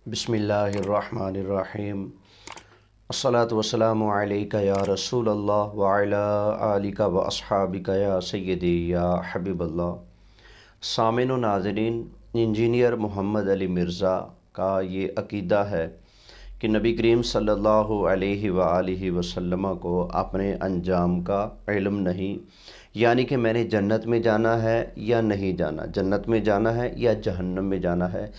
बिस्मिल्लाहिर्रहमानिर्रहीम। अस्सलातु वस्सलामु अलैका या रसूल अल्लाह व अला आलिका व अस्हाबिका या सय्यदी या हबीबल्लाह। सामिन व नाज़रीन, इंजीनियर मोहम्मद अली मिर्ज़ा का ये अक़ीदा है कि नबी करीम सल्लल्लाहु अलैहि व आलिहि वसल्लम को अपने अंजाम का इल्म नहीं, यानी कि मैंने जन्नत में जाना है या नहीं जाना, जन्नत में जाना है या जहन्नम में जाना है,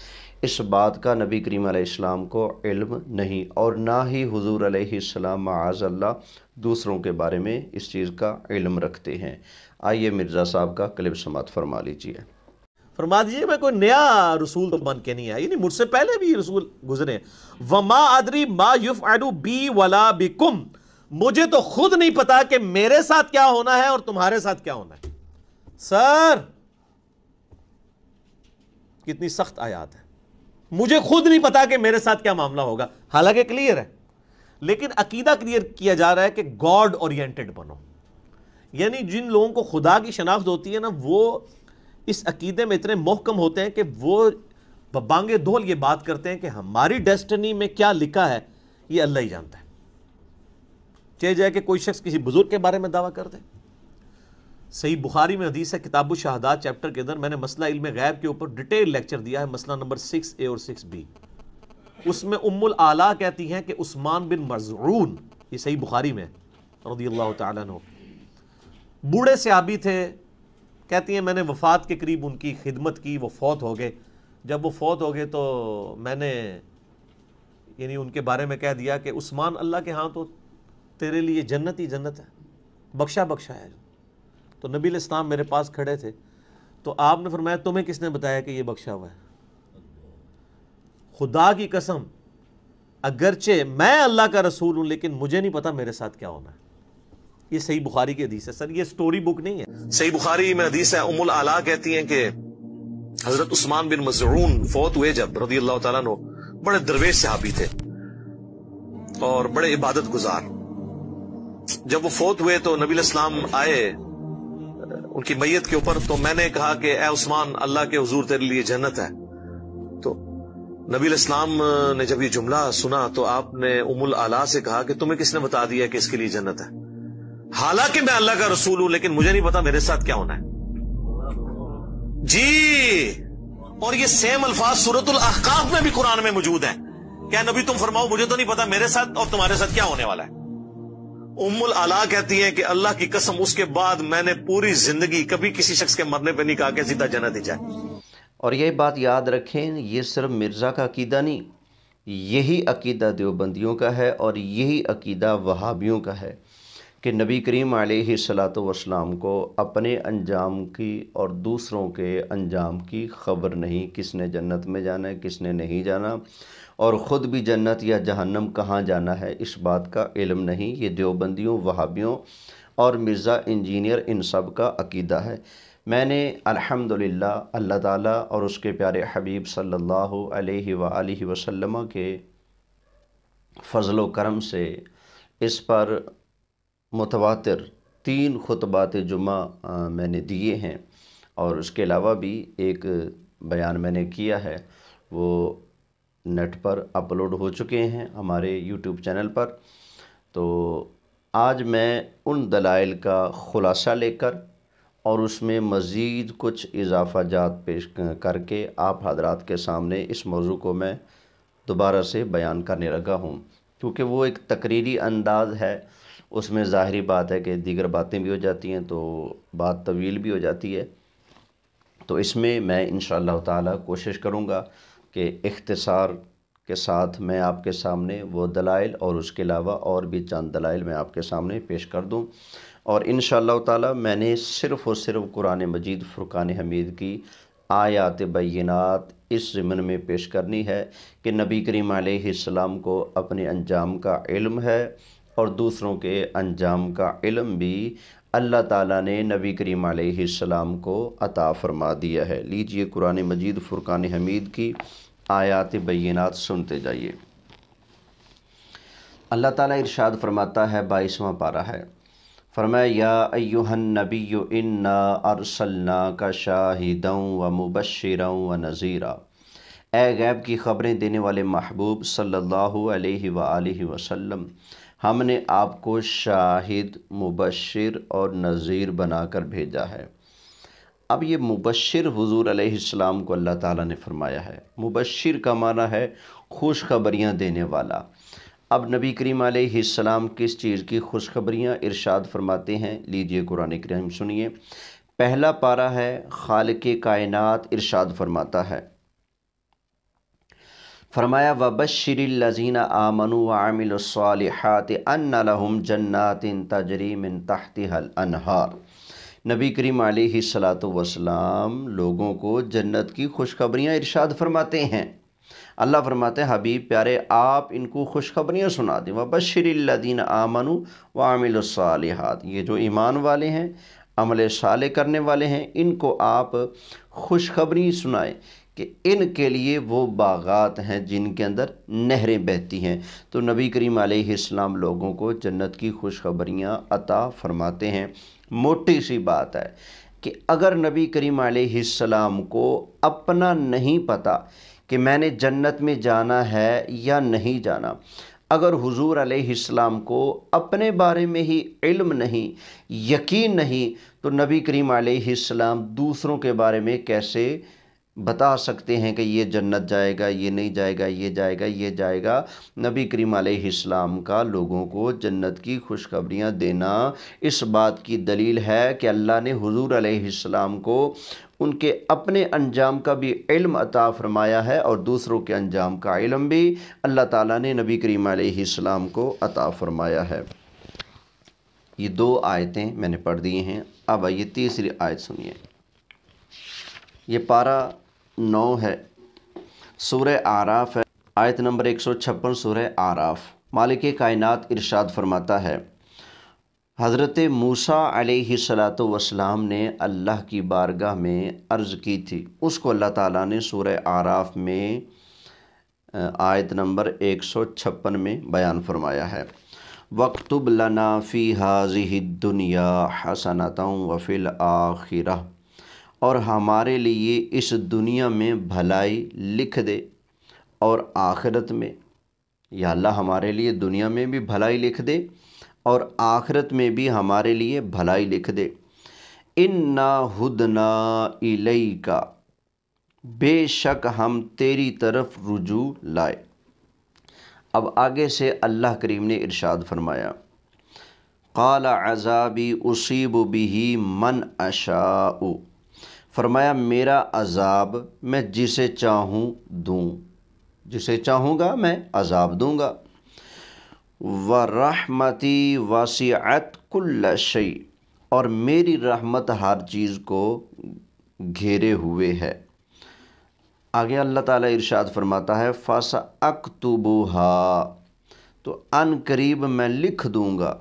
इस बात का नबी करीम अलैहिस्सलाम को इल्म नहीं, और ना ही हुज़ूर अलैहिस्सलाम माअज़ल्लाह दूसरों के बारे में इस चीज़ का इल्म रखते हैं। आइए मिर्ज़ा साहब का क्लिप समात फरमा लीजिए। फरमा दीजिए मैं कोई नया रसूल तो बन के नहीं आया, यानी मुझसे पहले भी रसूल गुजरे। वमा अदरी मा युफ़अलु बी वला बिकुम, मुझे तो खुद नहीं पता कि मेरे साथ क्या होना है और तुम्हारे साथ क्या होना है। सर कितनी सख्त आयत है, मुझे खुद नहीं पता कि मेरे साथ क्या मामला होगा। हालांकि क्लियर है, लेकिन अकीदा क्लियर किया जा रहा है कि गॉड ओरिएंटेड बनो, यानी जिन लोगों को खुदा की शनाख्त होती है ना, वो इस अकीदे में इतने मोहकम होते हैं कि वो बबांगे धोल ये बात करते हैं कि हमारी डेस्टिनी में क्या लिखा है ये अल्लाह ही जानता है। चाहे जाए कि कोई शख्स किसी बुजुर्ग के बारे में दावा कर दे। सही बुखारी में हदीस है, किताबुल शहादात चैप्टर के अंदर मैंने मसला इल्म गैब के ऊपर डिटेल लेक्चर दिया है, मसला नंबर 6A और 6B। उसमें उम्मुल आला कहती हैं कि उस्मान बिन मज़ऊन, ये सही बुखारी में रज़ियल्लाहु ताला अन्हु, बूढ़े सहाबी थे, कहती हैं मैंने वफ़ात के करीब उनकी खिदमत की, वो फौत हो गए। जब वो फौत हो गए तो मैंने यानी उनके बारे में कह दिया कि उस्मान अल्लाह के यहाँ तो तेरे लिए जन्नत ही जन्नत है, बख्शा बख्शा है। तो नबी अलैहिस्सलाम मेरे पास खड़े थे, तो आपने फरमाया तुम्हें किसने बताया कि ये बख्शा हुआ है? खुदा की कसम, अगरचे मैं अल्लाह का रसूल हूं, लेकिन मुझे नहीं पता मेरे साथ क्या होना है। ये सही बुखारी की हदीस है सर, ये स्टोरी बुक नहीं है। सही बुखारी में हदीस है, उम्मुल आला कहती हैं कि हजरत उस्मान बिन मज़ऊन फौत हुए जब रज़ियल्लाहु ताला अन्हु, बड़े दरवेश सहाबी थे और बड़े इबादत गुजार। जब वो फौत हुए तो नबी अलैहिस्सलाम आए उनकी मैयत के ऊपर, तो मैंने कहा कि ए उस्मान, अल्लाह के हुजूर तेरे लिए जन्नत है। तो नबी अलैहिस्सलाम ने जब ये जुमला सुना तो आपने उम्मुल आला से कहा कि तुम्हें किसने बता दिया कि इसके लिए जन्नत है? हालांकि मैं अल्लाह का रसूल हूं, लेकिन मुझे नहीं पता मेरे साथ क्या होना है जी। और ये सेम अल्फाज सूरतुल अहकाफ में भी कुरान में मौजूद है। क्या नबी तुम फरमाओ मुझे तो नहीं पता मेरे साथ और तुम्हारे साथ क्या होने वाला है। उम्मुल आला कहती हैं कि अल्लाह की कसम, उसके बाद मैंने पूरी जिंदगी कभी किसी शख्स के मरने पे नहीं कहा कि सीधा जन्नत ही जाए। और ये बात याद रखें, ये सिर्फ मिर्ज़ा का अकीदा नहीं, यही अकीदा देवबंदियों का है और यही अकीदा वहाबियों का है कि नबी करीम अलैहिस्सलातु वस्सलाम को अपने अंजाम की और दूसरों के अंजाम की ख़बर नहीं, किसने जन्नत में जाना है किसने नहीं जाना, और ख़ुद भी जन्नत या जहन्नम कहाँ जाना है इस बात का इल्म नहीं। ये देवबंदियों, वहाबियों और मिर्ज़ा इंजीनियर, इन सब का अकीदा है। मैंने अल्हम्दुलिल्लाह अल्लाह ताला और उसके प्यारे हबीब सल्लल्लाहु अलैहि व आलिहि वसल्लम के फ़ज़ल व करम से इस पर मुतवातिर 3 खुतबात जुमा मैंने दिए हैं, और उसके अलावा भी एक बयान मैंने किया है, वो नेट पर अपलोड हो चुके हैं हमारे यूट्यूब चैनल पर। तो आज मैं उन दलाइल का ख़ुलासा लेकर और उसमें मज़ीद कुछ इजाफ़ा जात पेश करके आप हजरात के सामने इस मौजू को मैं दोबारा से बयान करने लगा हूँ, क्योंकि वो एक तकरीरी अंदाज़ है, उसमें ज़ाहिरी बात है कि दीगर बातें भी हो जाती हैं तो बात तवील भी हो जाती है। तो इसमें मैं इंशाअल्लाह ताला कोशिश करूँगा कि इख्तिसार के साथ मैं आपके सामने वो दलाइल और उसके अलावा और भी चंद दलाइल मैं आपके सामने पेश कर दूँ। और इंशाअल्लाह ताला मैंने सिर्फ़ और सिर्फ कुरान मजीद फ़ुरक़ान हमीद की आयात बय्यिनात इस ज़िम्न में पेश करनी है कि नबी करीम अलैहिस्सलाम को अपने अंजाम का इल्म है और दूसरों के अंजाम का इल्म भी अल्लाह ताला ने नबी करीम अलैहिस्सलाम को अता फरमा दिया है। लीजिए कुरान मजीद फ़ुरक़ान हमीद की आयात बय्यिनात सुनते जाइए। अल्लाह ताला इरशाद फरमाता है, 22वां पारा है, फरमाया या अय्युहन नबिय्यु इन्ना अरसलनाका शाहिदन व मुबश्शिरन व नज़ीरा, ए गैब की ख़बरें देने वाले महबूब सल्लल्लाहु अलैहि वआलिहि वसल्लम, हमने आपको शाहिद, मुबश्शिर और नज़ीर बनाकर भेजा है। अब ये मुबश्शिर हुज़ूर अलैहिस्सलाम को अल्लाह ताला ने फरमाया है। मुबश्शिर का माना है खुशखबरियाँ देने वाला। अब नबी करीम अलैहिस्सलाम किस चीज़ की खुशखबरियाँ इरशाद फरमाते हैं? लीजिए कुरान करीम सुनिए। पहला पारा है, खालिक़े कायनात इरशाद फरमाता है, फरमाया वबश्शिरिल लज़ीना आमनू व आमिलुस्सालिहाति अन्ना लहुम जन्नातिन तजरी मिन तहतिहल अनहार। नबी करीम अलैहिस्सलातु वस्सलाम लोगों को जन्नत की खुशखबरियाँ इरशाद फरमाते हैं। अल्लाह फरमाते हैं, हबीब प्यारे आप इनको खुशखबरियाँ सुना दें। वबश्शिरिल लज़ीना आमनू व आमिलुस्सालिहात, ये जो ईमान वाले हैं, अमल साले करने वाले हैं, इनको आप खुशखबरी सुनाएं कि इनके लिए वो बागात हैं जिनके अंदर नहरें बहती हैं। तो नबी करीम अलैहिस्सलाम लोगों को जन्नत की खुशखबरियाँ अता फरमाते हैं। मोटी सी बात है कि अगर नबी करीम अलैहिस्सलाम को अपना नहीं पता कि मैंने जन्नत में जाना है या नहीं जाना, अगर हुजूर अलैहिस्सलाम को अपने बारे में ही इल्म नहीं, यकीन नहीं, तो नबी करीम अलैहिस्सलाम दूसरों के बारे में कैसे बता सकते हैं कि ये जन्नत जाएगा, ये नहीं जाएगा, ये जाएगा, ये जाएगा। नबी करीम अलैहिस्सलाम का लोगों को जन्नत की खुशखबरियाँ देना इस बात की दलील है कि अल्लाह ने हुजूर अलैहिस्सलाम को उनके अपने अंजाम का भी इल्म अता फरमाया है और दूसरों के अंजाम का इल्म भी अल्लाह ताला ने नबी करीम अलैहिस्सलाम को अता फरमाया है। ये दो आयतें मैंने पढ़ दी हैं। अब ये तीसरी आयत सुनिए। ये पारा 9 है, सूरह आराफ है, आयत नंबर 156 सूरह आराफ। मालिक कायनात इरशाद फरमाता है, हज़रत मूसा अलैहिस्सलातु वस्सलाम ने अल्लाह की बारगाह में अर्ज़ की थी। उसको अल्लाह ताला ने सूरह आराफ में आयत नंबर 156 में बयान फरमाया है, वक्तुब लना फ़ी हाज़िहि दुनिया हसनतन व फ़िल आखिरह, और हमारे लिए इस दुनिया में भलाई लिख दे और आखिरत में। या अल्लाह हमारे लिए दुनिया में भी भलाई लिख दे और आखिरत में भी हमारे लिए भलाई लिख दे। इन्ना हुदना इलैका, बेशक हम तेरी तरफ रुजू लाए। अब आगे से अल्लाह करीम ने इरशाद फरमाया, क़ाल अज़ाबी उसीबु बिही मन अशाउ, फरमाया मेरा अज़ाब मैं जिसे चाहूँ दूँ, जिसे चाहूँगा मैं अज़ाब दूँगा। व रहमती वसिअत कुल्ल शै, और मेरी रहमत हर चीज़ को घेरे हुए है। आगे अल्लाह ताला इरशाद फरमाता है, फ़सअक्तुबुहा, तो अन करीब मैं लिख दूँगा,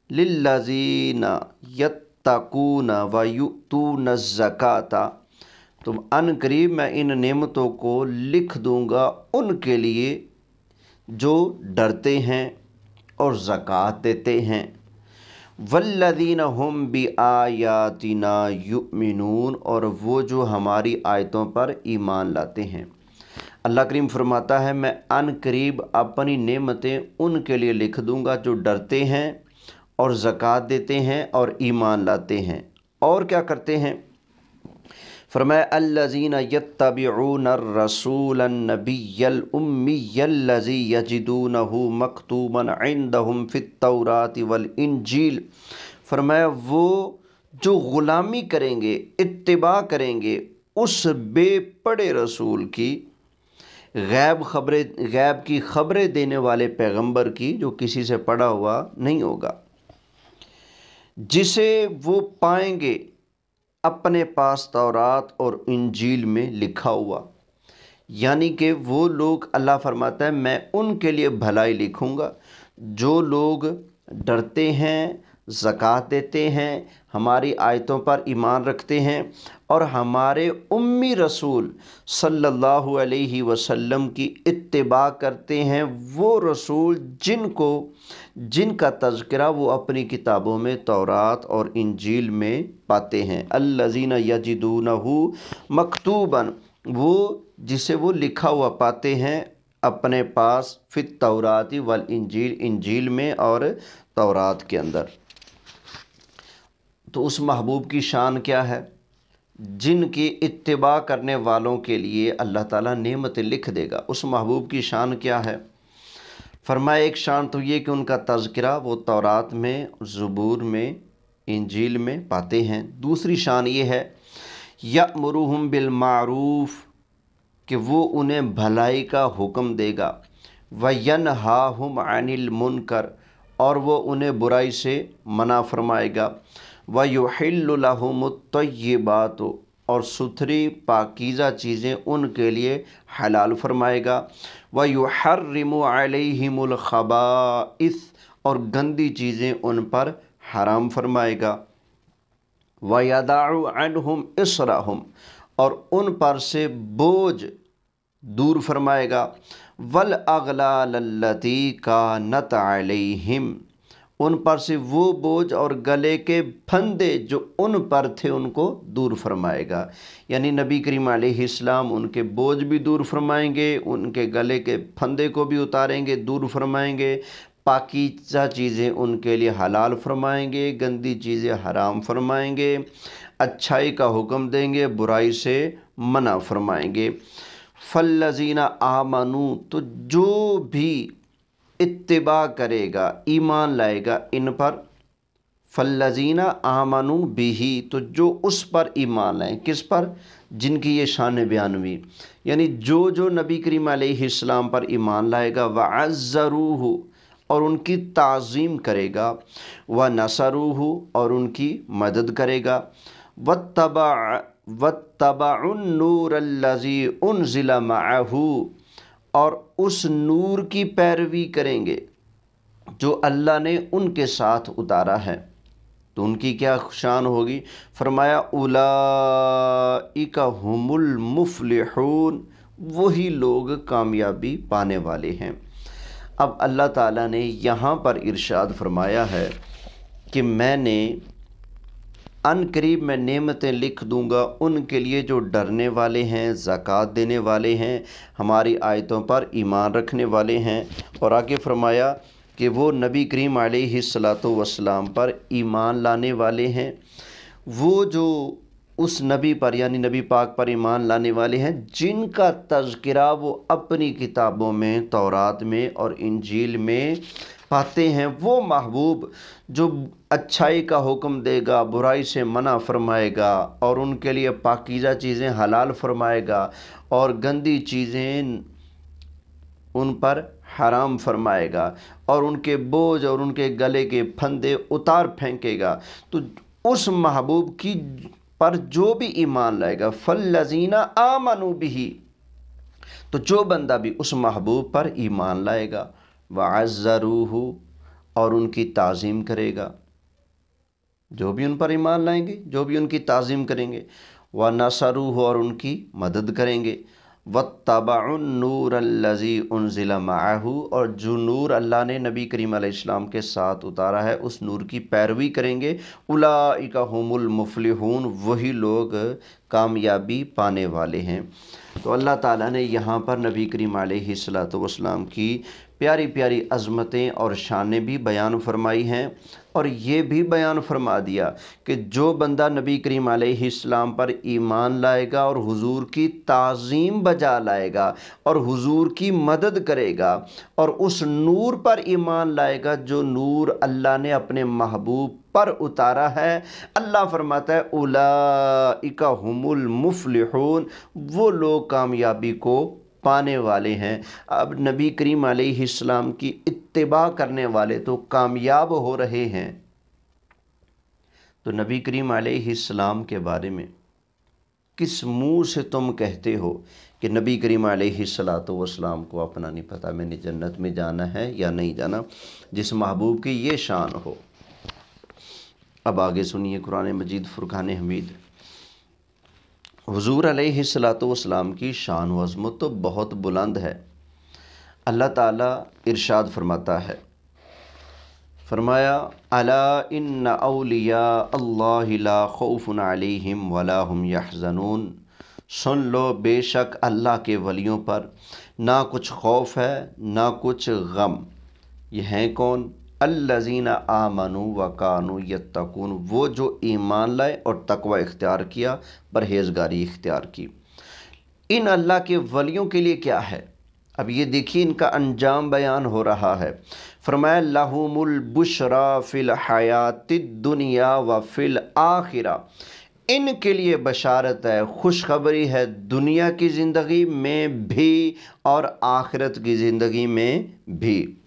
लिल्लज़ीना यत्तकून व युतून ज़काता, तो अन करीब मैं इन नेमतों को लिख दूँगा उनके लिए जो डरते हैं और ज़कात देते हैं। वल्लज़ीना हुम बि आयातिना युमिनून, और वो जो हमारी आयतों पर ईमान लाते हैं। अल्लाह करीम फरमाता है, मैं अन करीब अपनी नेमतें उनके लिए लिख दूँगा जो डरते हैं और ज़कात देते हैं और ईमान लाते हैं। और क्या करते हैं? फरमाया अल्लज़ीना यत्तबिऊना रसूलन नबिय्यल उम्मिय्यल्लज़ी यजिदूनहु मक्तूबन इंदहुम फित तौराति वल इंजील, फरमाया वो जो ग़ुलामी करेंगे, इत्तिबा करेंगे उस बेपड़े रसूल की, गैब की ख़बरें देने वाले पैगंबर की, जो किसी से पढ़ा हुआ नहीं होगा, जिसे वो पाएंगे अपने पास तौरात और इंजील में लिखा हुआ। यानी कि वो लोग, अल्लाह फरमाता है मैं उनके लिए भलाई लिखूँगा जो लोग डरते हैं, ज़कात देते हैं, हमारी आयतों पर ईमान रखते हैं और हमारे उम्मी रसूल सल्लल्लाहु अलैहि वसल्लम की इत्तिबा करते हैं। वो रसूल जिनका तज़किरा वो अपनी किताबों में तौरात और इंजील में पाते हैं। अल्लज़ीना यजिदूनहु मकतूबन, वो जिसे वो लिखा हुआ पाते हैं अपने पास फित तौराती वल इंजील, इंजील में और तौरात के अंदर। तो उस महबूब की शान क्या है? जिनकी इत्तिबा करने वालों के लिए अल्लाह ताला नेमतें लिख देगा। उस महबूब की शान क्या है? फरमाया एक शान तो ये कि उनका तज़किरा वो तौरात में, ज़बूर में, इंजील में पाते हैं। दूसरी शान ये है यअमुरुहुम बिल मारूफ़, कि वो उन्हें भलाई का हुक्म देगा, व यनहाहुम अनिल मुनकर, और वो उन्हें बुराई से मना फरमाएगा, व युहिल्लु लहुमुत तय्यिबात, और सुथरी पाकीज़ा चीज़ें उनके लिए हलाल फरमाएगा, व युहर्रिमु अलैहिमुल खबाइस, और गंदी चीज़ें उन पर हराम फरमाएगा, व यदाउ अन्हुम इसरहुम, और उन पर से बोझ दूर फरमाएगा, वल अगलाल लती कानत अलैहिम, उन पर से वो बोझ और गले के फंदे जो उन पर थे उनको दूर फरमाएगा। यानी नबी करीम अलैहिस्सलाम उनके बोझ भी दूर फरमाएंगे, उनके गले के फंदे को भी उतारेंगे, दूर फरमाएंगे, पाकीज़ा चीज़ें उनके लिए हलाल फरमाएंगे, गंदी चीज़ें हराम फरमाएंगे, अच्छाई का हुक्म देंगे, बुराई से मना फरमाएंगे। फल्लज़ीना आमनू, तो जो भी इत्तिबा करेगा, ईमान लाएगा इन पर, फल्लज़ीना आमनू बिही, तो जो उस पर ईमान लाएं, किस पर? जिनकी ये शान बयान हुई। यानी जो नबी करीम अलैहिस्सलाम पर ईमान लाएगा, वअज़्ज़रूहु, और उनकी ताज़ीम करेगा, व नसरूहु, और उनकी मदद करेगा, वत्तबअुन नूरल्लज़ी उनज़िला मअहू, और उस नूर की पैरवी करेंगे जो अल्लाह ने उनके साथ उतारा है। तो उनकी क्या शान होगी? फरमाया उलाइका हुमुल मुफ्लिहून, वही लोग कामयाबी पाने वाले हैं। अब अल्लाह ताला ने यहाँ पर इरशाद फरमाया है कि मैंने अनकरीब मैं नेमतें लिख दूंगा उनके लिए जो डरने वाले हैं, ज़कात देने वाले हैं, हमारी आयतों पर ईमान रखने वाले हैं। और आगे फरमाया कि वो नबी करीम अलैहिस्सलातु वस्सलाम पर ईमान लाने वाले हैं, वो जो उस नबी पर यानी नबी पाक पर ईमान लाने वाले हैं जिनका तज़किरा वो अपनी किताबों में, तौरात में और इंजील में पाते हैं। वो महबूब जो अच्छाई का हुक्म देगा, बुराई से मना फरमाएगा, और उनके लिए पाकीज़ा चीज़ें हलाल फरमाएगा, और गंदी चीज़ें उन पर हराम फरमाएगा, और उनके बोझ और उनके गले के फंदे उतार फेंकेगा। तो उस महबूब की पर जो भी ईमान लाएगा, फल्लज़ीना आमनू बिही, तो जो बंदा भी उस महबूब पर ईमान लाएगा, वअज़्ज़रूहु, और उनकी ताज़ीम करेगा, जो भी उन पर ईमान लाएंगे, जो भी उनकी ताज़ीम करेंगे, व नसरूहु, और उनकी मदद करेंगे, वत्तबअुन नूरल्लज़ी उनज़िला मअहू, और जो नूर अल्लाह ने नबी करीम अलैहिस्सलाम के साथ उतारा है उस नूर की पैरवी करेंगे, उलाइका हुमुल मुफ्लिहून, वही लोग कामयाबी पाने वाले हैं। तो अल्लाह ताला ने यहाँ पर नबी करीम अलैहिस्सलातु वस्सलाम की प्यारी प्यारी अज़मतें और शानें भी बयान फरमाई हैं, और ये भी बयान फरमा दिया कि जो बंदा नबी करीम अलैहिस्सलाम पर ईमान लाएगा और हुजूर की ताज़ीम बजा लाएगा और हुजूर की मदद करेगा और उस नूर पर ईमान लाएगा जो नूर अल्लाह ने अपने महबूब पर उतारा है, अल्लाह फरमाता है उलाइका हुमुल मुफ्लिहून, वो लोग कामयाबी को पाने वाले हैं। अब नबी करीम अलैहिस्सलाम की इत्तिबा करने वाले तो कामयाब हो रहे हैं। तो नबी करीम अलैहिस्सलाम के बारे में किस मुंह से तुम कहते हो कि नबी करीम अलैहिस्सलातु वस्सलाम को अपना नहीं पता, मैंने जन्नत में जाना है या नहीं जाना, जिस महबूब की ये शान हो। अब आगे सुनिए कुरान मजीद फुरकान हमीद। हुजूर अलैहिस्सलातु वस्सलाम की शान व अज़मत तो बहुत बुलंद है। अल्लाह ताला इरशाद फरमाता है, फरमाया अला इन्ना औलिया अल्लाहि ला खौफुन अलैहिम वला हुम यहज़नून, सुन लो बेशक अल्लाह के वलियों पर ना कुछ खौफ है ना कुछ गम। ये हैं कौन? अल्लज़ीना आमनु व कानू यत्तकून, वो जो ईमान लाए और तकवा इख्तियार किया, परहेज़गारी इख्तियार की। इन अल्लाह के वलियों के लिए क्या है? अब ये देखिए इनका अंजाम बयान हो रहा है। फरमाया लहुमुल बुशरा फ़िल हयातिद दुनिया व फ़िल आखिरा, इनके लिए बशारत है, खुशखबरी है दुनिया की ज़िंदगी में भी और आखिरत की ज़िंदगी में भी।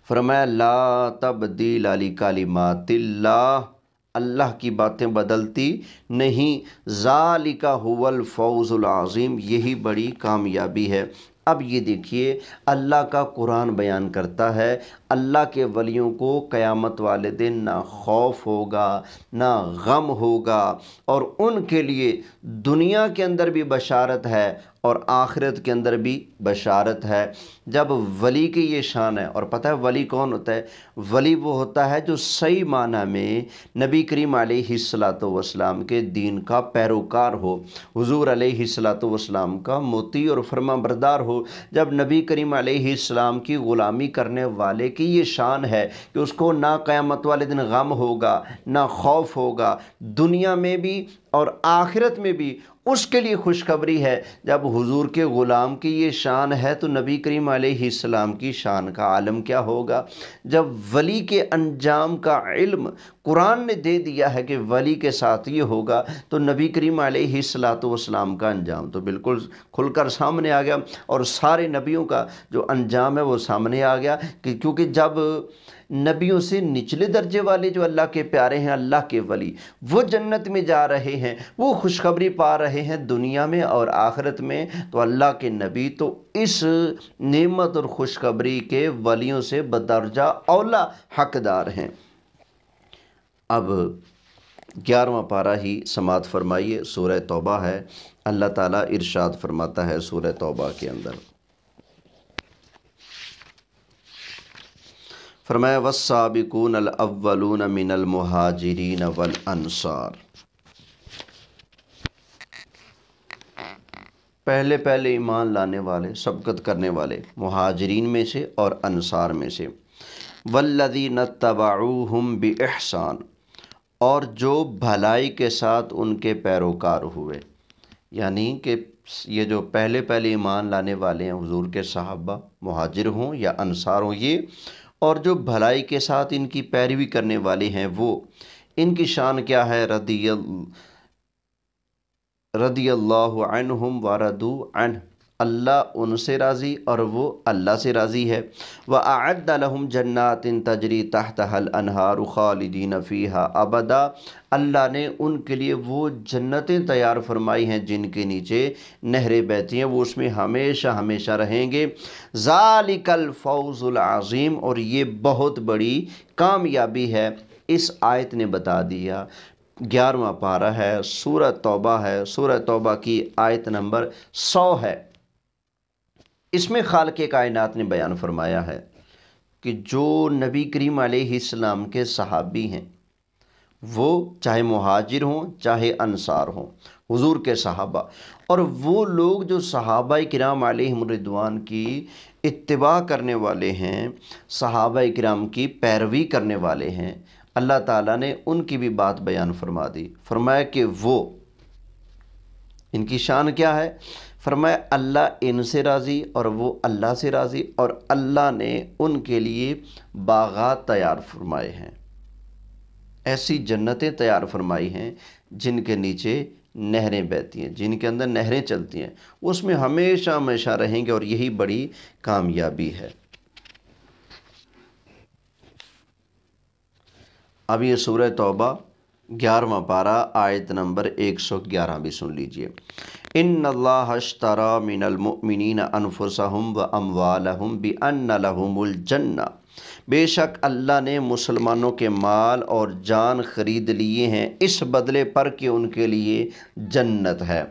फरमाया ला तब्दील लिकालिमातिल्लाह, अल्लाह की बातें बदलती नहीं। ज़ालिका हुवल फ़ौज़ुल आज़ीम, यही बड़ी कामयाबी है। अब ये देखिए अल्लाह का कुरान बयान करता है अल्लाह के वलियों को क़यामत वाले दिन ना खौफ होगा ना गम होगा, और उनके लिए दुनिया के अंदर भी बशारत है और आखिरत के अंदर भी बशारत है। जब वली की ये शान है, और पता है वली कौन होता है? वली वो होता है जो सही माना में नबी करीम अलैहिस्सलातु वस्सलाम के दीन का पैरोकार हो, हुजूर अलैहिस्सलातु वस्सलाम का मोती और फरमा बरदार हो। जब नबी करीम अलैहिस्सलाम की ग़ुलामी करने वाले की ये शान है कि उसको ना क़यामत वाले दिन गम होगा ना खौफ होगा, दुनिया में भी और आखिरत में भी उसके लिए खुशखबरी है। जब हुजूर के ग़ुलाम की ये शान है तो नबी करीम अलैहिस्सलाम की शान का आलम क्या होगा। जब वली के अंजाम का इल्म कुरान ने दे दिया है कि वली के साथ ये होगा, तो नबी करीम अलैहिस्सलातु वस्सलाम का अंजाम तो बिल्कुल खुलकर सामने आ गया, और सारे नबियों का जो अंजाम है वो सामने आ गया। क्योंकि जब नबियों से निचले दर्जे वाले जो अल्लाह के प्यारे हैं, अल्लाह के वली, वो जन्नत में जा रहे हैं, वो खुशखबरी पा रहे हैं दुनिया में और आखिरत में, तो अल्लाह के नबी तो इस नेमत और खुशखबरी के वलियों से बदर्जा औला हकदार हैं। अब 11वां पारा ही समात फरमाइए। सूरह तौबा है। अल्लाह ताला इरशाद फरमाता है सूरह तौबा के अंदर, फरमाया वस्साबिकून अल अव्वलून मिनल मुहाजिरीन वल अंसार, पहले पहले ईमान लाने वाले, सबकत करने वाले मुहाजिरीन में से और अंसार में से, वल्लज़ीन तबऊहुम बिइहसान, और जो भलाई के साथ उनके पैरोकार हुए। यानी कि ये जो पहले पहले ईमान लाने वाले हैं हुजूर के सहाबा, मुहाजिर हों या अंसार हों, ये और जो भलाई के साथ इनकी पैरवी करने वाले हैं वो, इनकी शान क्या है? रदियल्लाहु अन्हुम व रदू अन्ह, अल्लाह उनसे राज़ी और वो अल्लाह से राज़ी है। व अअद्द लहुम जन्नातिन तजरी तहतहल अनहारु खालिदीन फ़ीहा अबदा, अल्लाह ने उनके लिए वो जन्नतें तैयार फरमाई हैं जिनके नीचे नहरें बहती हैं, वो उसमें हमेशा हमेशा रहेंगे। ज़ालिकल फ़ौज़ुल आज़ीम, और ये बहुत बड़ी कामयाबी है। इस आयत ने बता दिया। 11वां पारा है, सूरह तौबा है। सूरह तौबा की आयत नंबर 100 है। इसमें खालिक़ कायनात ने बयान फरमाया है कि जो नबी करीम अलैहिस्सलाम के सहाबी हैं, वो चाहे मुहाजिर हों चाहे अंसार हों, हुजूर के सहाबा, और वो लोग जो सहाबाए किराम अलैहिम रिदवान की इत्तिबा करने वाले हैं, सहाबाए किराम की पैरवी करने वाले हैं, अल्लाह ताला ने उनकी भी बात बयान फरमा दी। फरमाया कि वो, इनकी शान क्या है? फरमाया अल्लाह इनसे राज़ी और वो अल्लाह से राज़ी, और अल्लाह ने उनके लिए बागात तैयार फरमाए हैं, ऐसी जन्नतें तैयार फरमाई हैं जिनके नीचे नहरें बहती हैं, जिनके अंदर नहरें चलती हैं, उसमें हमेशा हमेशा रहेंगे, और यही बड़ी कामयाबी है। अब ये सूरह तौबा 11वां पारा आयत नंबर 111 भी सुन लीजिए। इन्नल्लाह अश्तरा मिनल मुमिनीना अनफुसहुम व अमवालहुम बिअन्न लहुमुल जन्ना, बेशक अल्लाह ने मुसलमानों के माल और जान ख़रीद लिए हैं इस बदले पर कि उनके लिए जन्नत है।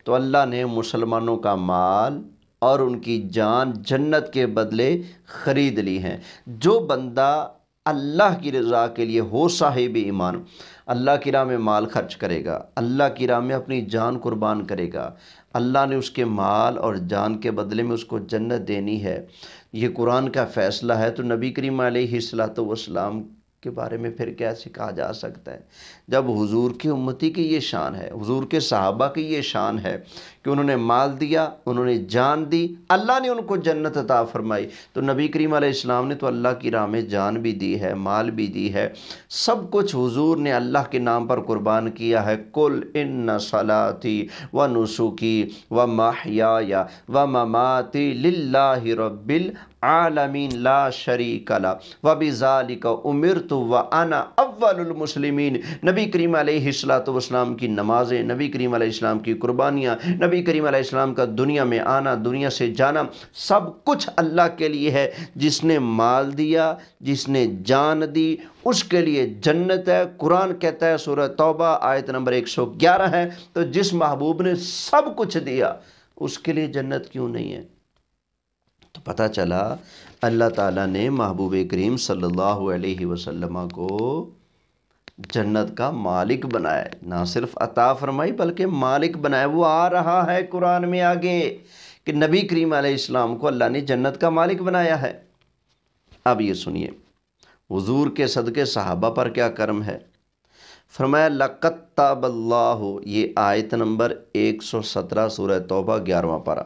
तो अल्लाह ने मुसलमानों का माल और उनकी जान जन्नत के बदले ख़रीद ली हैं। जो बंदा اللہ کی رضا کے لیے ہو صاحب ایمان، اللہ کی راہ میں مال خرچ کرے گا، اللہ کی راہ میں اپنی جان قربان کرے گا، اللہ نے اس کے مال اور جان کے بدلے میں اس کو جنت دینی ہے، یہ قرآن کا فیصلہ ہے، تو نبی کریم علیہ السلام کے بارے میں پھر کیسے کہا جا سکتا ہے؟ جب حضور کی امتی کی یہ شان ہے، حضور کے صحابہ کی یہ شان ہے کہ انہوں نے مال دیا، انہوں نے جان دی، اللہ نے ان کو جنت عطا فرمائی، تو نبی کریم علیہ السلام نے تو اللہ کی راہ میں جان بھی دی ہے، مال بھی دی ہے، سب کچھ حضور نے اللہ کے نام پر قربان کیا ہے۔ قل ان صلاتی و نسکی و محیای و مماتی للہ رب العالمین لا شریک لہ وبذالک امرت وانا اول المسلمین۔ نبی کریم علیہ السلام کی نمازیں، نبی کریم علیہ السلام کی قربانیاں، نبی کریم علیہ السلام کا دنیا میں آنا، دنیا سے جانا، سب کچھ اللہ کے لیے ہے۔ جس نے مال دیا، جس نے جان دی، اس کے لیے جنت ہے۔ قرآن کہتا ہے سورہ توبہ آیت نمبر 111 ہے، تو جس محبوب نے سب کچھ دیا اس کے لیے جنت کیوں نہیں ہے؟ تو پتہ چلا اللہ تعالیٰ نے محبوب کریم صلی اللہ علیہ وسلم کو جنت کا مالک بنایا، نہ صرف عطا فرمائی بلکہ مالک بنایا۔ وہ آ رہا ہے قرآن میں آگے کہ نبی کریم علیہ السلام کو اللہ نے جنت کا مالک بنایا ہے۔ اب یہ سنیے حضور کے صدقے صحابہ پر کیا کرم ہے۔ فرمایا لقد تاب اللہ، یہ آیت نمبر 117 سورہ توبہ 11واں پارہ۔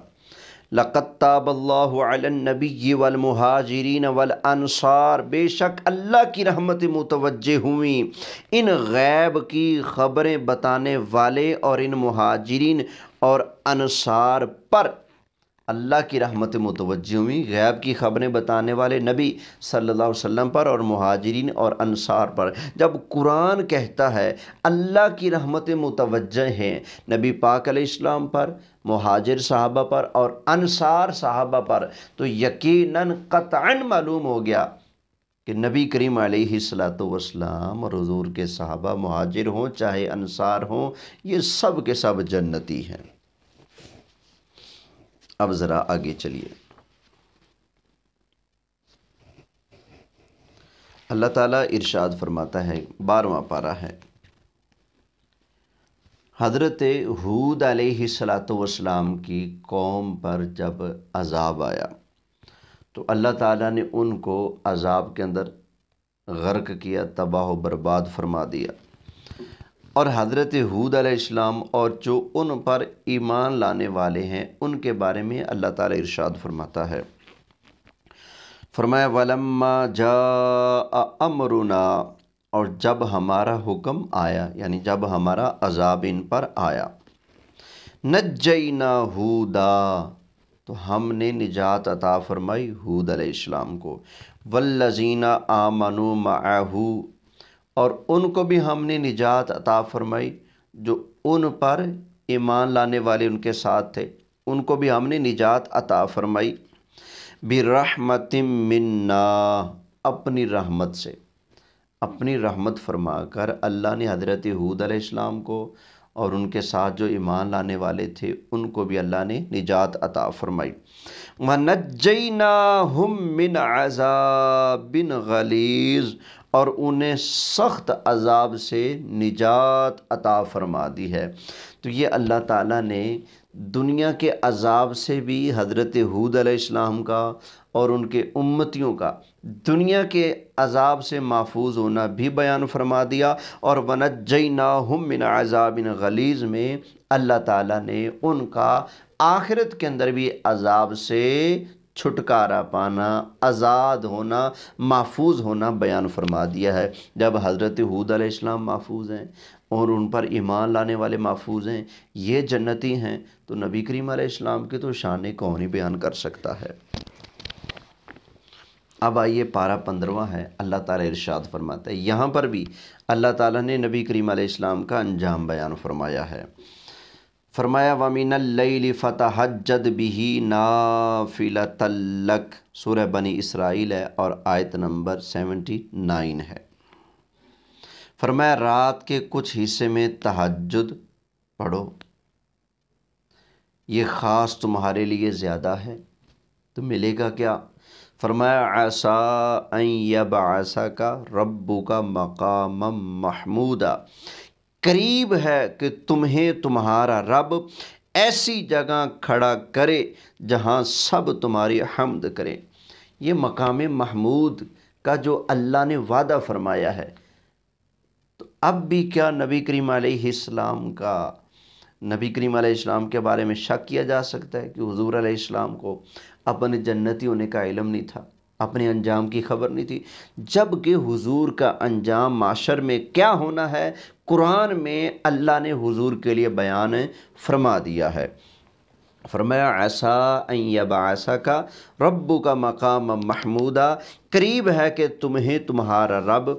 لقد تاب اللہ علی النبی والمہاجرین والانصار، بے شک اللہ کی رحمت متوجہ ہوئیں ان غیب کی خبریں بتانے والے اور ان مہاجرین اور انصار پر۔ اللہ کی رحمت متوجہ ہوئیں غیب کی خبریں بتانے والے نبی صلی اللہ علیہ وسلم پر اور مہاجرین اور انصار پر۔ جب قرآن کہتا ہے اللہ کی رحمت متوجہ ہیں نبی پاک علیہ السلام پر، مہاجر صحابہ پر اور انصار صحابہ پر، تو یقیناً قطعاً معلوم ہو گیا کہ نبی کریم علیہ السلام اور حضور کے صحابہ مہاجر ہوں چاہے انصار ہوں، یہ سب کے سب جنتی ہیں۔ اب ذرا آگے چلیے، اللہ تعالیٰ ارشاد فرماتا ہے، 12واں پارہ ہے، حضرت ہود علیہ السلام کی قوم پر جب عذاب آیا تو اللہ تعالیٰ نے ان کو عذاب کے اندر غرق کیا، تباہ و برباد فرما دیا۔ اور حضرت ہود علیہ السلام اور جو ان پر ایمان لانے والے ہیں ان کے بارے میں اللہ تعالیٰ ارشاد فرماتا ہے، فرمایا وَلَمَّا جَاءَ أَمْرُنَا، اور جب ہمارا حکم آیا یعنی جب ہمارا عذاب ان پر آیا، نَجَّيْنَا هُودًا، تو ہم نے نجات عطا فرمائی ہود علیہ السلام کو، وَالَّذِينَ آمَنُوا مَعَهُ، اور ان کو بھی ہم نے نجات عطا فرمائی جو ان پر ایمان لانے والے ان کے ساتھ تھے، ان کو بھی ہم نے نجات عطا فرمائی، بِرَحْمَةٍ مِّنَّا، اپنی رحمت سے، اپنی رحمت فرما کر اللہ نے حضرت ہود علیہ السلام کو اور ان کے ساتھ جو ایمان لانے والے تھے ان کو بھی اللہ نے نجات عطا فرمائی۔ وَنَجَّيْنَاهُمْ مِنْ عَذَابٍ غَلِيظٍ، اور انہیں سخت عذاب سے نجات عطا فرما دی ہے۔ تو یہ اللہ تعالیٰ نے دنیا کے عذاب سے بھی حضرت ہود علیہ السلام کا اور ان کے امتیوں کا دنیا کے عذاب سے محفوظ ہونا بھی بیان فرما دیا، اور وَنَجَّيْنَاهُمْ مِنْ عَذَابٍ غَلِيظٍ میں اللہ تعالیٰ نے ان کا آخرت کے اندر بھی عذاب سے چھٹکارا پانا، آزاد ہونا، محفوظ ہونا بیان فرما دیا ہے۔ جب حضرت ہود علیہ السلام محفوظ ہیں اور ان پر ایمان لانے والے محفوظ ہیں، یہ جنتی ہیں، تو نبی کریم علیہ السلام کی تو شان کون ہی بیان کر سکتا ہے۔ اب آئیے پارہ 15واں ہے، اللہ تعالیٰ ارشاد فرماتا ہے، یہاں پر بھی اللہ تعالیٰ نے نبی کریم علیہ السلام کا انجام بیان فرمایا ہے۔ فرمایا وَمِنَ اللَّيْلِ فَتَحَجَّدْ بِهِ نَافِلَةً لَكَ، سورہ بنی اسرائیل ہے اور آیت نمبر 79 ہے۔ فرمایا رات کے کچھ حصے میں تہجد پڑھو، یہ خاص تمہارے لیے زیادہ ہے۔ تو ملے گا کیا؟ فرمایا عسا ان یبعثک ربک مقاما محمودا، قریب ہے کہ تمہیں تمہارا رب ایسی جگہ کھڑا کرے جہاں سب تمہاری حمد کریں۔ یہ مقام محمود کا جو اللہ نے وعدہ فرمایا ہے، تو اب بھی کیا نبی کریم علیہ السلام کے بارے میں شک کیا جا سکتا ہے کہ حضور علیہ السلام کو اپنے جنتی ہونے کا علم نہیں تھا، اپنے انجام کی خبر نہیں تھی؟ جبکہ حضور کا انجام معاشر میں کیا ہونا ہے قرآن میں اللہ نے حضور کے لیے بیان فرما دیا ہے۔ فرمایا عسا ان یبعثک ربک مقاما محمودا، قریب ہے کہ تمہیں تمہارا رب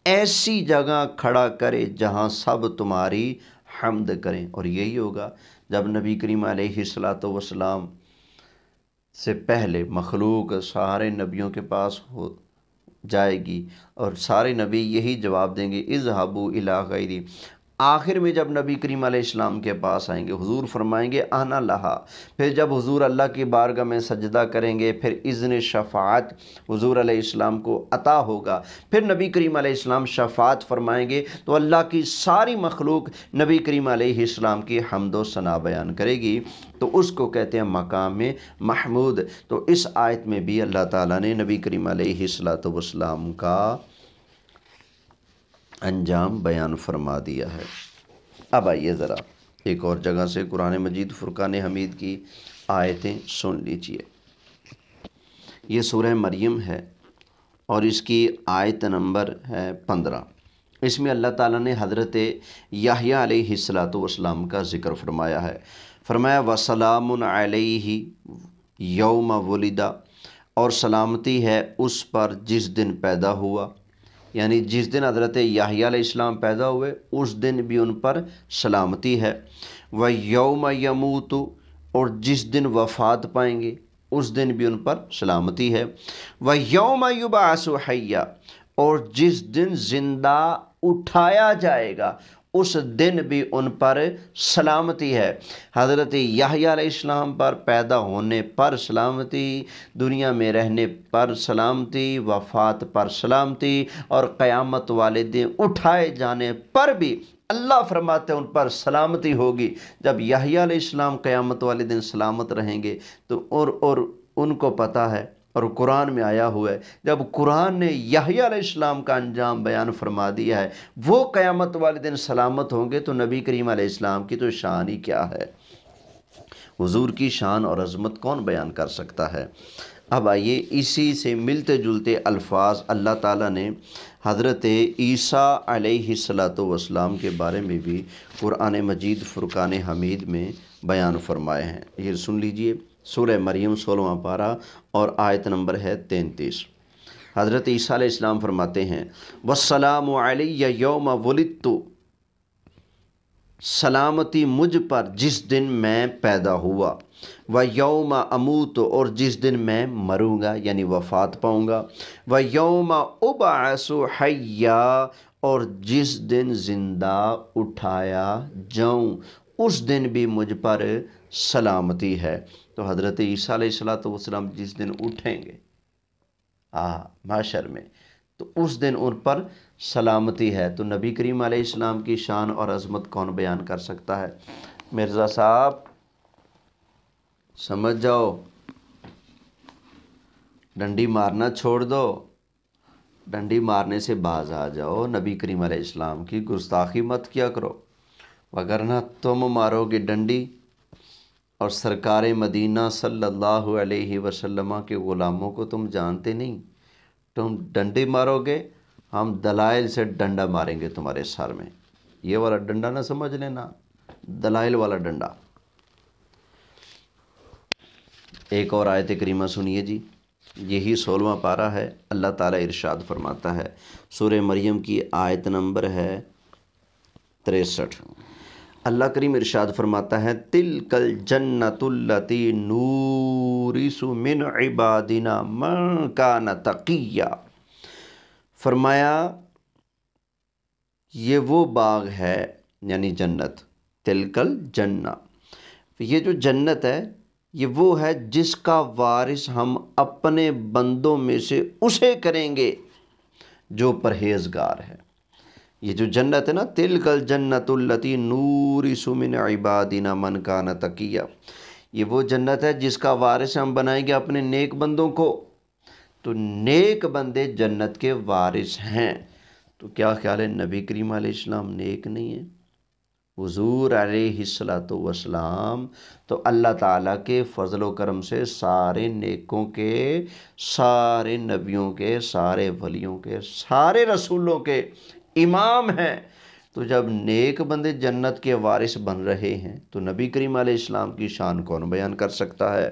ایسی جگہ کھڑا کرے جہاں سب تمہاری حمد کریں۔ اور یہی ہوگا جب نبی کریم علیہ السلام سے پہلے مخلوق سارے نبیوں کے پاس ہو جائے گی اور سارے نبی یہی جواب دیں گے اذهبوا الی غیری۔ آخر میں جب نبی کریم علیہ السلام کے پاس آئیں گے، حضور فرمائیں گے انا لہا۔ پھر جب حضور اللہ کی بارگاہ میں سجدہ کریں گے، پھر اذن شفاعت حضور علیہ السلام کو عطا ہوگا، پھر نبی کریم علیہ السلام شفاعت فرمائیں گے تو اللہ کی ساری مخلوق نبی کریم علیہ السلام کی حمد و ثنا بیان کرے گی، تو اس کو کہتے ہیں مقام محمود۔ تو اس آیت میں بھی اللہ تعالیٰ نے نبی کریم علیہ السلام کا انجام بیان فرما دیا ہے۔ اب آئیے ذرا ایک اور جگہ سے قرآن مجید فرقان حمید کی آیتیں سن لیجئے۔ یہ سورہ مریم ہے اور اس کی آیت نمبر ہے 15۔ اس میں اللہ تعالیٰ نے حضرت یحییٰ علیہ السلام کا ذکر فرمایا ہے۔ فرمایا وسلام علیہ یوم ولدہ، اور سلامتی ہے اس پر جس دن پیدا ہوا، یعنی جس دن حضرت یحییٰ علیہ السلام پیدا ہوئے اس دن بھی ان پر سلامتی ہے۔ وَيَوْمَ يَمُوتُ، اور جس دن وفات پائیں گے اس دن بھی ان پر سلامتی ہے۔ وَيَوْمَ يُبْعَثُ حَيًّا، اور جس دن زندہ اٹھایا جائے گا اس دن بھی ان پر سلامتی ہے۔ حضرت یحییٰ علیہ السلام پر پیدا ہونے پر سلامتی، دنیا میں رہنے پر سلامتی، وفات پر سلامتی، اور قیامت والے دن اٹھائے جانے پر بھی اللہ فرماتے ہیں ان پر سلامتی ہوگی۔ جب یحییٰ علیہ السلام قیامت والے دن سلامت رہیں گے تو اور ان کو پتہ ہے، اور قرآن میں آیا ہوا ہے، جب قرآن نے یحییٰ علیہ السلام کا انجام بیان فرما دیا ہے وہ قیامت والے دن سلامت ہوں گے، تو نبی کریم علیہ السلام کی تو شان ہی کیا ہے، حضور کی شان اور عظمت کون بیان کر سکتا ہے۔ اب آئیے اسی سے ملتے جلتے الفاظ اللہ تعالیٰ نے حضرت عیسیٰ علیہ السلام کے بارے میں بھی قرآن مجید فرقان حمید میں بیان فرمائے ہیں۔ یہ سن لیجئے، سورہ مریم 16واں پارہ اور آیت نمبر ہے 33۔ حضرت عیسیٰ علیہ السلام فرماتے ہیں وَالسَّلَامُ عَلَيَّ يَوْمَ وُلِدتُّ، سلامتی مجھ پر جس دن میں پیدا ہوا، وَيَوْمَ أَمُوتُ، اور جس دن میں مروں گا یعنی وفات پاؤں گا، وَيَوْمَ أُبْعَثُ حَيًّا، اور جس دن زندہ اٹھایا جاؤں اس دن بھی مجھ پر سلامتی ہے۔ تو حضرت عیسیٰ علیہ السلام جس دن اٹھیں گے محشر میں تو اس دن ان پر سلامتی ہے۔ تو نبی کریم علیہ السلام کی شان اور عظمت کون بیان کر سکتا ہے؟ مرزا صاحب سمجھ جاؤ، ڈنڈی مارنا چھوڑ دو، ڈنڈی مارنے سے باز آ جاؤ، نبی کریم علیہ السلام کی گستاخی مت کیا کرو، وگرنہ تم مارو گے ڈنڈی اور سرکار مدینہ صلی اللہ علیہ وسلم کے غلاموں کو تم جانتے نہیں، تم ڈنڈی مارو گے، ہم دلائل سے ڈنڈا ماریں گے تمہارے سر میں۔ یہ والا ڈنڈا نہ سمجھ لینا، دلائل والا ڈنڈا۔ ایک اور آیت کریمہ سنیے جی، یہی 16واں پارہ ہے، اللہ تعالیٰ ارشاد فرماتا ہے، سورہ مریم کی آیت نمبر ہے 63۔ اللہ کریم ارشاد فرماتا ہے تِلْكَ الْجَنَّةُ الَّتِي نُورِثُ مِنْ عِبَادِنَا مَنْ كَانَ تَقِيًّا، فرمایا یہ وہ باغ ہے یعنی جنت، تِلْكَ الْجَنَّةُ، یہ جو جنت ہے یہ وہ ہے جس کا وارث ہم اپنے بندوں میں سے اسے کریں گے جو پرہیزگار ہے۔ یہ جو جنت ہے نا، تلک الجنت التی نورث من عبادنا من کان تقیا، یہ وہ جنت ہے جس کا وارث ہم بنائیں گے اپنے نیک بندوں کو۔ تو نیک بندے جنت کے وارث ہیں۔ تو کیا خیال ہے نبی کریم علیہ السلام نیک نہیں ہیں؟ حضور علیہ الصلوۃ والسلام تو اللہ تعالیٰ کے فضل و کرم سے سارے نیکوں کے، سارے نبیوں کے، سارے ولیوں کے، سارے رسولوں کے امام ہیں۔ تو جب نیک بندے جنت کے وارث بن رہے ہیں تو نبی کریم علیہ السلام کی شان کون بیان کر سکتا ہے؟